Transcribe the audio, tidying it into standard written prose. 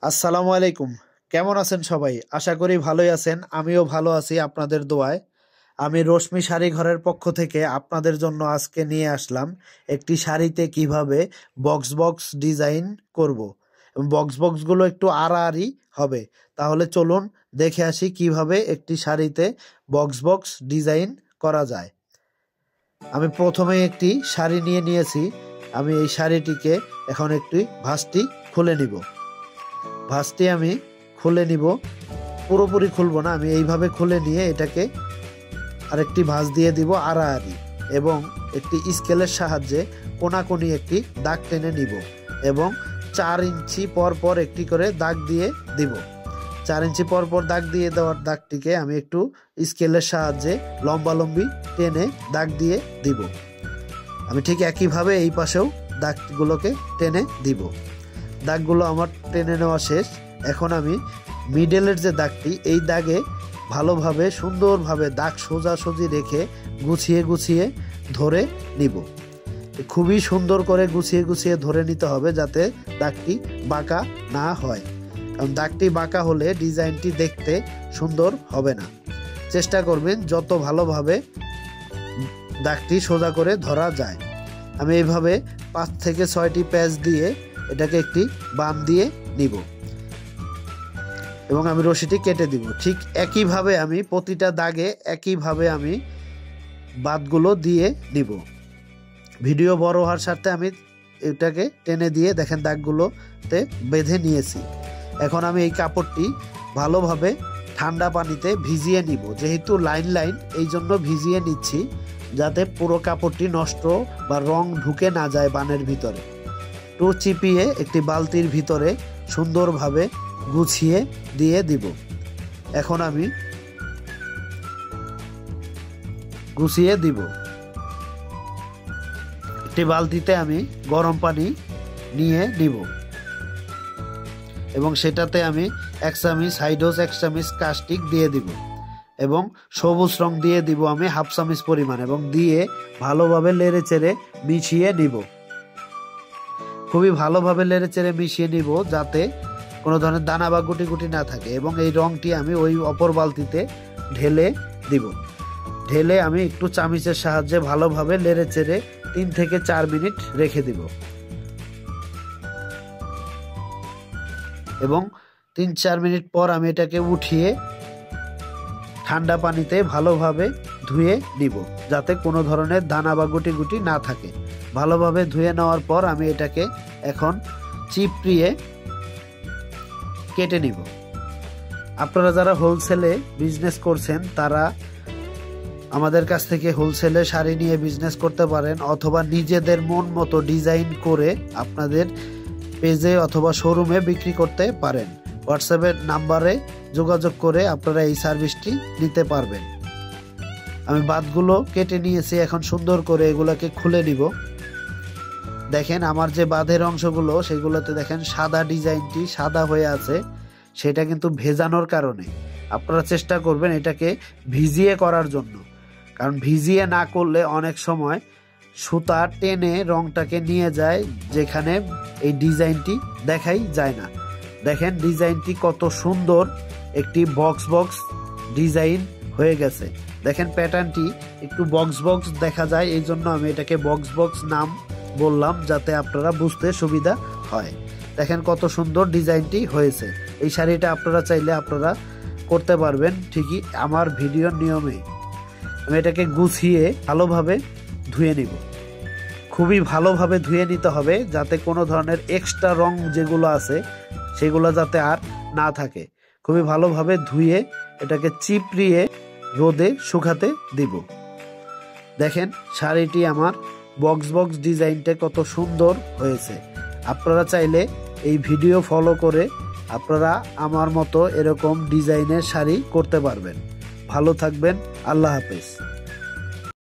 আসসালামু আলাইকুম। কেমন আছেন সবাই? আশা করি ভালোই আছেন। আমিও ভালো আছি আপনাদের দোয়ায়। আমি রশ্মি শাড়ি ঘরের পক্ষ থেকে আপনাদের জন্য আজকে নিয়ে আসলাম একটি শাড়িতে কিভাবে বক্স বক্স ডিজাইন করব। এবং বক্স বক্সগুলো একটু আড়াআড়ি হবে। তাহলে চলুন দেখে আসি কিভাবে একটি শাড়িতে বক্স বক্স ডিজাইন করা যায়। আমি প্রথমে একটি শাড়ি নিয়েছি। আমি এই শাড়িটিকে এখন একটি ভাঁজটি খুলে নিব। ভাঁজটি আমি খুলে নিব, পুরোপুরি খুলবো না, আমি এইভাবে খুলে নিয়ে এটাকে আরেকটি ভাঁজ দিয়ে দিব আড়াআড়ি এবং একটি স্কেলের সাহায্যে কোনাকুনি একটি দাগ টেনে নিব এবং 4 ইঞ্চি পর পর একটি করে দাগ দিয়ে দিব। 4 ইঞ্চি পর পর দাগ দিয়ে দেওয়ার দাগটিকে আমি একটু স্কেলের সাহায্যে লম্বালম্বি টেনে দাগ দিয়ে দিব। আমি ঠিক একইভাবে এই পাশেও দাগগুলোকে টেনে দিব। দাগগুলো আমার টেনে নেওয়া শেষ। এখন আমি মিডলের যে দাগটি, এই দাগে ভালোভাবে সুন্দরভাবে দাগ সোজাসুজি রেখে গুছিয়ে গুছিয়ে ধরে নিব। খুবই সুন্দর করে গুছিয়ে গুছিয়ে ধরে নিতে হবে যাতে দাগটি বাঁকা না হয়, কারণ দাগটি বাঁকা হলে ডিজাইনটি দেখতে সুন্দর হবে না। চেষ্টা করবেন যত ভালোভাবে দাগটি সোজা করে ধরা যায়। আমি এইভাবে 5 থেকে 6টি প্যাচ দিয়ে এটাকে একটি বাম দিয়ে নিব এবং আমি রশিটি কেটে দিব। ঠিক একইভাবে আমি প্রতিটা দাগে একইভাবে আমি বাদগুলো দিয়ে নিব। ভিডিও বড় হওয়ার স্বার্থে আমি এটাকে টেনে দিয়ে দেখেন দাগগুলোতে বেঁধে নিয়েছি। এখন আমি এই কাপড়টি ভালোভাবে ঠান্ডা পানিতে ভিজিয়ে নিব। যেহেতু লাইন লাইন, এই জন্য ভিজিয়ে নিচ্ছি যাতে পুরো কাপড়টি নষ্ট বা রং ঢুকে না যায় বানের ভিতরে। একটু চিপিয়ে একটি বালতির ভিতরে সুন্দরভাবে গুছিয়ে দিয়ে দিব। এখন আমি গুছিয়ে দিব। একটি বালতিতে আমি গরম পানি নিয়ে নিব এবং সেটাতে আমি 1 চামচ হাইড্রোস, 1 চামচ কাস্টিক দিয়ে দিব এবং সবুজ রং দিয়ে দিব আমি 1/2 চামচ পরিমাণ এবং দিয়ে ভালোভাবে নেড়ে চেড়ে মিশিয়ে নিব। খুবই ভালোভাবে নেড়ে চেড়ে মিশিয়ে নিব যাতে কোনো ধরনের দানা বা গুটি গুটি না থাকে এবং এই রংটি আমি ওই অপর বালতিতে ঢেলে দিব। ঢেলে আমি একটু চামচের সাহায্যে ভালোভাবে নেড়ে চেড়ে 3 থেকে 4 মিনিট রেখে দিব এবং 3-4 মিনিট পর আমি এটাকে উঠিয়ে ঠান্ডা পানিতে ভালোভাবে ধুয়ে নিব যাতে কোনো ধরনের দানা বা গুটি গুটি না থাকে। ভালোভাবে ধুয়ে নেওয়ার পর আমি এটাকে এখন চিপড়িয়ে কেটে নিব। আপনারা যারা হোলসেলে বিজনেস করছেন তারা আমাদের কাছ থেকে হোলসেলে শাড়ি নিয়ে বিজনেস করতে পারেন, অথবা নিজেদের মন মতো ডিজাইন করে আপনাদের পেজে অথবা শোরুমে বিক্রি করতে পারেন। হোয়াটসঅ্যাপের নাম্বারে যোগাযোগ করে আপনারা এই সার্ভিসটি নিতে পারবেন। আমি বাদগুলো কেটে নিয়েছি, এখন সুন্দর করে এগুলোকে খুলে নিব। দেখেন আমার যে বাঁধের অংশগুলো সেগুলোতে দেখেন সাদা ডিজাইনটি সাদা হয়ে আছে, সেটা কিন্তু ভেজানোর কারণে। আপনারা চেষ্টা করবেন এটাকে ভিজিয়ে করার জন্য, কারণ ভিজিয়ে না করলে অনেক সময় সুতা টেনে রংটাকে নিয়ে যায় যেখানে এই ডিজাইনটি দেখাই যায় না। দেখেন ডিজাইনটি কত সুন্দর একটি বক্স বক্স ডিজাইন হয়ে গেছে। দেখেন প্যাটার্নটি একটু বক্স বক্স দেখা যায়, এই জন্য আমি এটাকে বক্স বক্স নাম বললাম যাতে আপনারা বুঝতে সুবিধা হয়। দেখেন কত সুন্দর ডিজাইনটি হয়েছে। এই শাড়িটা আপনারা চাইলে আপনারা করতে পারবেন ঠিকই আমার ভিডিওর নিয়মে। আমি এটাকে গুছিয়ে ভালোভাবে ধুয়ে নিব। খুবই ভালোভাবে ধুয়ে নিতে হবে যাতে কোনো ধরনের এক্সট্রা রং যেগুলো আছে সেগুলো যাতে আর না থাকে। খুবই ভালোভাবে ধুয়ে এটাকে চিপড়িয়ে রোদে শুকাতে দিব। দেখেন শাড়িটি আমার বক্স বক্স ডিজাইনটা কত সুন্দর হয়েছে। আপনারা চাইলে এই ভিডিও ফলো করে আপনারা আমার মতো এরকম ডিজাইনের শাড়ি করতে পারবেন। ভালো থাকবেন। আল্লাহ হাফেজ।